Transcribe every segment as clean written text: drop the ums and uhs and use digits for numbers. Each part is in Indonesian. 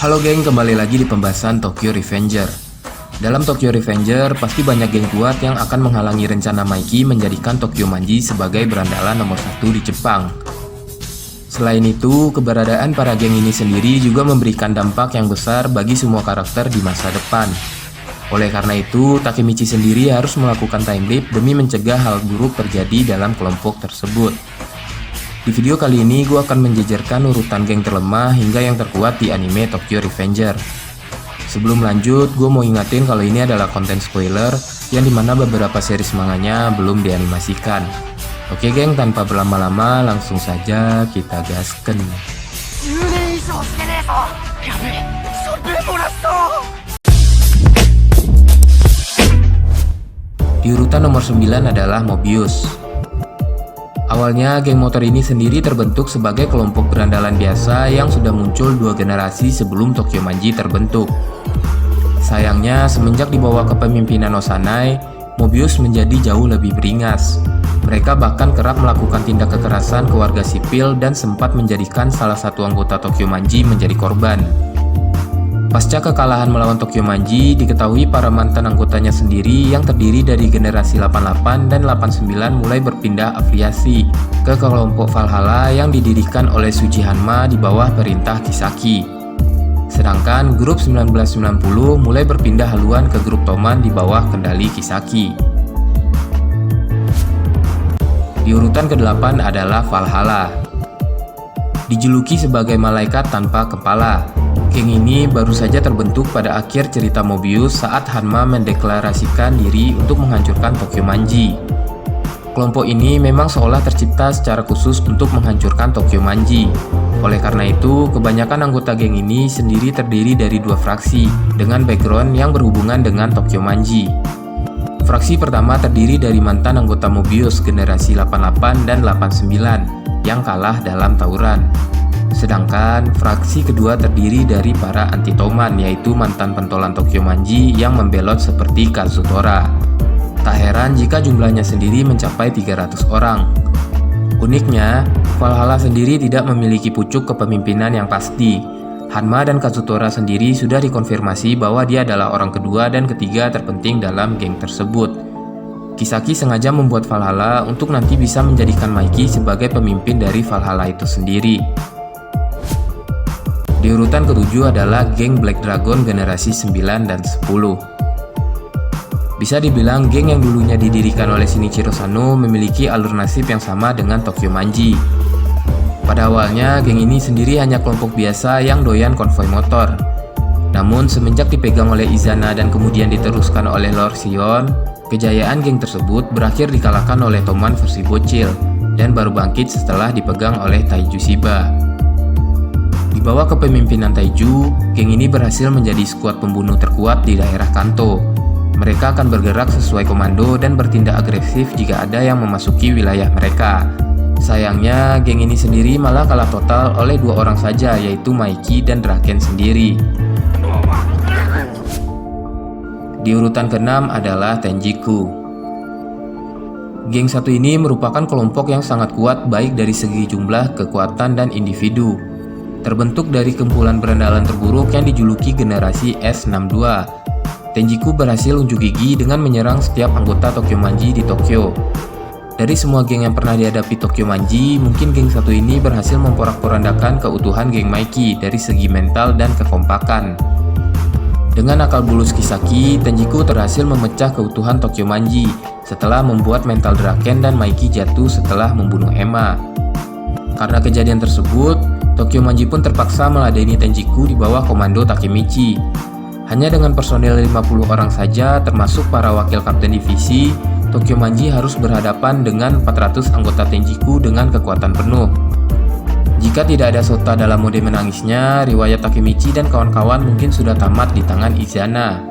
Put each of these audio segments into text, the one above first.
Halo geng, kembali lagi di pembahasan Tokyo Revenger. Dalam Tokyo Revenger, pasti banyak geng kuat yang akan menghalangi rencana Mikey menjadikan Tokyo Manji sebagai berandalan nomor 1 di Jepang. Selain itu, keberadaan para geng ini sendiri juga memberikan dampak yang besar bagi semua karakter di masa depan. Oleh karena itu, Takemichi sendiri harus melakukan time leap demi mencegah hal buruk terjadi dalam kelompok tersebut. Di video kali ini, gue akan menjejerkan urutan geng terlemah hingga yang terkuat di anime Tokyo Revenger. Sebelum lanjut, gue mau ingatin kalau ini adalah konten spoiler yang dimana beberapa series manganya belum dianimasikan. Oke geng, tanpa berlama-lama langsung saja kita gasken. Di urutan nomor 9 adalah Mobius. Awalnya, geng motor ini sendiri terbentuk sebagai kelompok berandalan biasa yang sudah muncul 2 generasi sebelum Tokyo Manji terbentuk. Sayangnya, semenjak dibawa kepemimpinan Osanai, Mobius menjadi jauh lebih beringas. Mereka bahkan kerap melakukan tindak kekerasan ke warga sipil dan sempat menjadikan salah satu anggota Tokyo Manji menjadi korban. Pasca kekalahan melawan Tokyo Manji, diketahui para mantan anggotanya sendiri yang terdiri dari generasi 88 dan 89 mulai berpindah afiliasi ke kelompok Valhalla yang didirikan oleh Shuji Hanma di bawah perintah Kisaki. Sedangkan grup 1990 mulai berpindah haluan ke grup Toman di bawah kendali Kisaki. Di urutan ke-8 adalah Valhalla. Dijuluki sebagai malaikat tanpa kepala, geng ini baru saja terbentuk pada akhir cerita Mobius saat Hanma mendeklarasikan diri untuk menghancurkan Tokyo Manji. Kelompok ini memang seolah tercipta secara khusus untuk menghancurkan Tokyo Manji. Oleh karena itu, kebanyakan anggota geng ini sendiri terdiri dari 2 fraksi dengan background yang berhubungan dengan Tokyo Manji. Fraksi pertama terdiri dari mantan anggota Mobius generasi 88 dan 89 yang kalah dalam tawuran. Sedangkan fraksi kedua terdiri dari para anti-Toman, yaitu mantan pentolan Tokyo Manji yang membelot seperti Kazutora. Tak heran jika jumlahnya sendiri mencapai 300 orang. Uniknya, Valhalla sendiri tidak memiliki pucuk kepemimpinan yang pasti. Hanma dan Kazutora sendiri sudah dikonfirmasi bahwa dia adalah orang kedua dan ketiga terpenting dalam geng tersebut. Kisaki sengaja membuat Valhalla untuk nanti bisa menjadikan Mikey sebagai pemimpin dari Valhalla itu sendiri. Di urutan ke-7 adalah geng Black Dragon generasi 9 dan 10. Bisa dibilang geng yang dulunya didirikan oleh Shinichiro Sano memiliki alur nasib yang sama dengan Tokyo Manji. Pada awalnya, geng ini sendiri hanya kelompok biasa yang doyan konvoi motor. Namun semenjak dipegang oleh Izana dan kemudian diteruskan oleh Lord Sion, kejayaan geng tersebut berakhir dikalahkan oleh Toman versi bocil dan baru bangkit setelah dipegang oleh Taiju Shiba. Di bawah kepemimpinan Taiju, geng ini berhasil menjadi skuad pembunuh terkuat di daerah Kanto. Mereka akan bergerak sesuai komando dan bertindak agresif jika ada yang memasuki wilayah mereka. Sayangnya, geng ini sendiri malah kalah total oleh 2 orang saja, yaitu Mikey dan Draken sendiri. Di urutan ke-6 adalah Tenjiku. Geng satu ini merupakan kelompok yang sangat kuat baik dari segi jumlah, kekuatan, dan individu. Terbentuk dari kumpulan berandalan terburuk yang dijuluki generasi S62. Tenjiku berhasil unjuk gigi dengan menyerang setiap anggota Tokyo Manji di Tokyo. Dari semua geng yang pernah dihadapi Tokyo Manji, mungkin geng satu ini berhasil memporak-porandakan keutuhan geng Mikey dari segi mental dan kekompakan. Dengan akal bulus Kisaki, Tenjiku berhasil memecah keutuhan Tokyo Manji setelah membuat mental Draken dan Mikey jatuh setelah membunuh Emma. Karena kejadian tersebut, Tokyo Manji pun terpaksa meladeni Tenjiku di bawah komando Takemichi. Hanya dengan personil 50 orang saja, termasuk para wakil kapten divisi, Tokyo Manji harus berhadapan dengan 400 anggota Tenjiku dengan kekuatan penuh. Jika tidak ada Sota dalam mode menangisnya, riwayat Takemichi dan kawan-kawan mungkin sudah tamat di tangan Izana.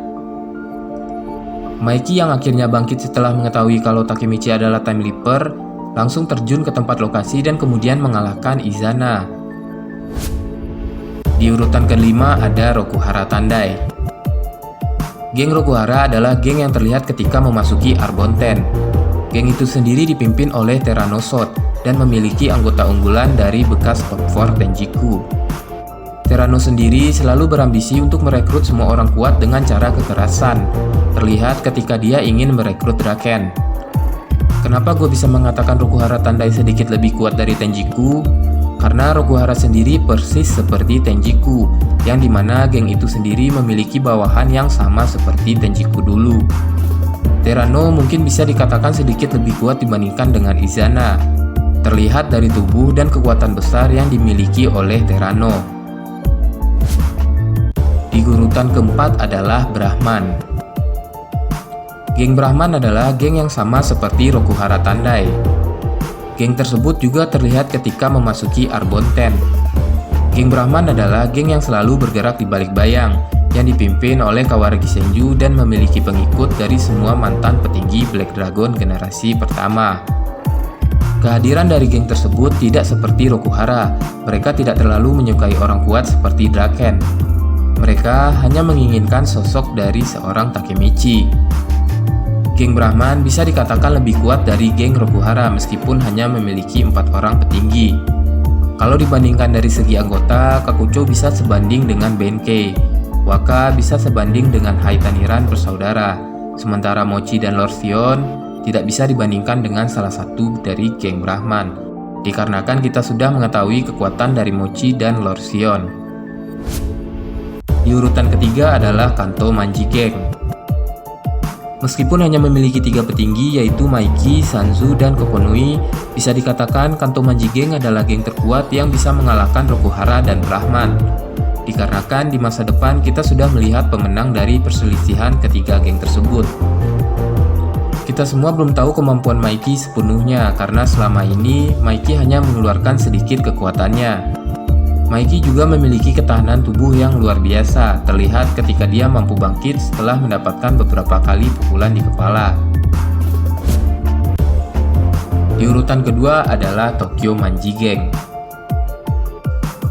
Mikey yang akhirnya bangkit setelah mengetahui kalau Takemichi adalah time leaper, langsung terjun ke tempat lokasi dan kemudian mengalahkan Izana. Di urutan ke-5 ada Rokuhara Tandai. Geng Rokuhara adalah geng yang terlihat ketika memasuki Arbonten. Geng itu sendiri dipimpin oleh Terranosot dan memiliki anggota unggulan dari bekas top 4 Tenjiku. Terano sendiri selalu berambisi untuk merekrut semua orang kuat dengan cara kekerasan. Terlihat ketika dia ingin merekrut Draken. Kenapa gue bisa mengatakan Rokuhara Tandai sedikit lebih kuat dari Tenjiku? Karena Rokuhara sendiri persis seperti Tenjiku, yang dimana geng itu sendiri memiliki bawahan yang sama seperti Tenjiku dulu. Terano mungkin bisa dikatakan sedikit lebih kuat dibandingkan dengan Izana. Terlihat dari tubuh dan kekuatan besar yang dimiliki oleh Terano. Di urutan keempat adalah Brahman. Geng Brahman adalah geng yang sama seperti Rokuhara Tandai. Geng tersebut juga terlihat ketika memasuki Arbonten. Geng Brahman adalah geng yang selalu bergerak di balik bayang, yang dipimpin oleh Kawaragi Senju dan memiliki pengikut dari semua mantan petinggi Black Dragon generasi pertama. Kehadiran dari geng tersebut tidak seperti Rokuhara. Mereka tidak terlalu menyukai orang kuat seperti Draken. Mereka hanya menginginkan sosok dari seorang Takemichi. Geng Brahman bisa dikatakan lebih kuat dari geng Rokuhara meskipun hanya memiliki 4 orang petinggi. Kalau dibandingkan dari segi anggota, Kakucho bisa sebanding dengan Benkei, Waka bisa sebanding dengan Haitaniran bersaudara, sementara Mochi dan Lord Sion tidak bisa dibandingkan dengan salah satu dari geng Brahman, dikarenakan kita sudah mengetahui kekuatan dari Mochi dan Lord Sion. Di urutan ketiga adalah Kanto Manji Gang. Meskipun hanya memiliki 3 petinggi yaitu Maiki, Sanzu, dan Kokonui, bisa dikatakan Kanto Manji Gang adalah geng terkuat yang bisa mengalahkan Rokuhara dan Brahman. Dikarenakan di masa depan kita sudah melihat pemenang dari perselisihan ketiga geng tersebut. Kita semua belum tahu kemampuan Maiki sepenuhnya karena selama ini Maiki hanya mengeluarkan sedikit kekuatannya. Maiki juga memiliki ketahanan tubuh yang luar biasa, terlihat ketika dia mampu bangkit setelah mendapatkan beberapa kali pukulan di kepala. Di urutan kedua adalah Tokyo Manji Gang.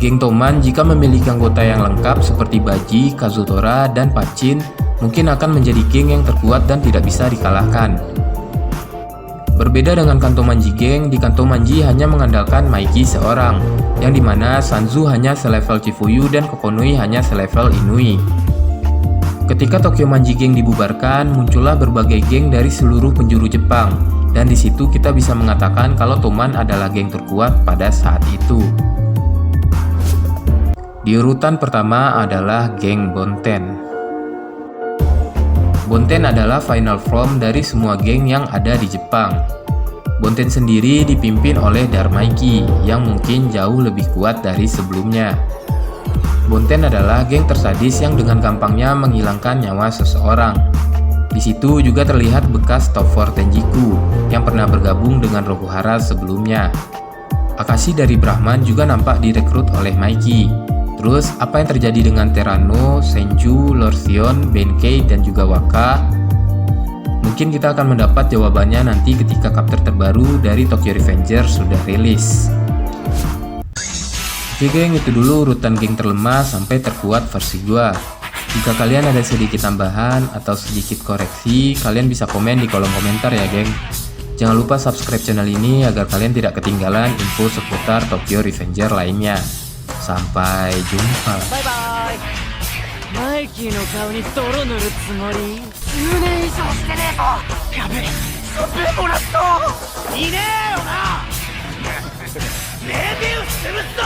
Geng Toman jika memiliki anggota yang lengkap seperti Baji, Kazutora, dan Pachin, mungkin akan menjadi geng yang terkuat dan tidak bisa dikalahkan. Berbeda dengan Kanto Manji Gang, di Kanto Manji hanya mengandalkan Maiki seorang, yang dimana Sanzu hanya selevel Chifuyu dan Kokonui hanya selevel Inui. Ketika Tokyo Manji Gang dibubarkan, muncullah berbagai geng dari seluruh penjuru Jepang, dan di situ kita bisa mengatakan kalau Toman adalah geng terkuat pada saat itu. Di urutan pertama adalah geng Bonten. Bonten adalah final form dari semua geng yang ada di Jepang. Bonten sendiri dipimpin oleh Darmaiki yang mungkin jauh lebih kuat dari sebelumnya. Bonten adalah geng tersadis yang dengan gampangnya menghilangkan nyawa seseorang. Di situ juga terlihat bekas top 4 Tenjiku yang pernah bergabung dengan Rokuhara sebelumnya. Akashi dari Brahman juga nampak direkrut oleh Maiki. Terus, apa yang terjadi dengan Terano, Senju, Lord Sion, Benkei, dan juga Waka? Mungkin kita akan mendapat jawabannya nanti ketika chapter terbaru dari Tokyo Revenger sudah rilis. Oke geng, itu dulu urutan geng terlemah sampai terkuat versi gua. Jika kalian ada sedikit tambahan atau sedikit koreksi, kalian bisa komen di kolom komentar ya geng. Jangan lupa subscribe channel ini agar kalian tidak ketinggalan info seputar Tokyo Revenger lainnya. Sampai jumpa. Bye bye. Maiki no kao ni doro nuru tsumori. 10年以上してねえぞ。やべえ。スペモラット。いねえよな。メビウス潰すぞ。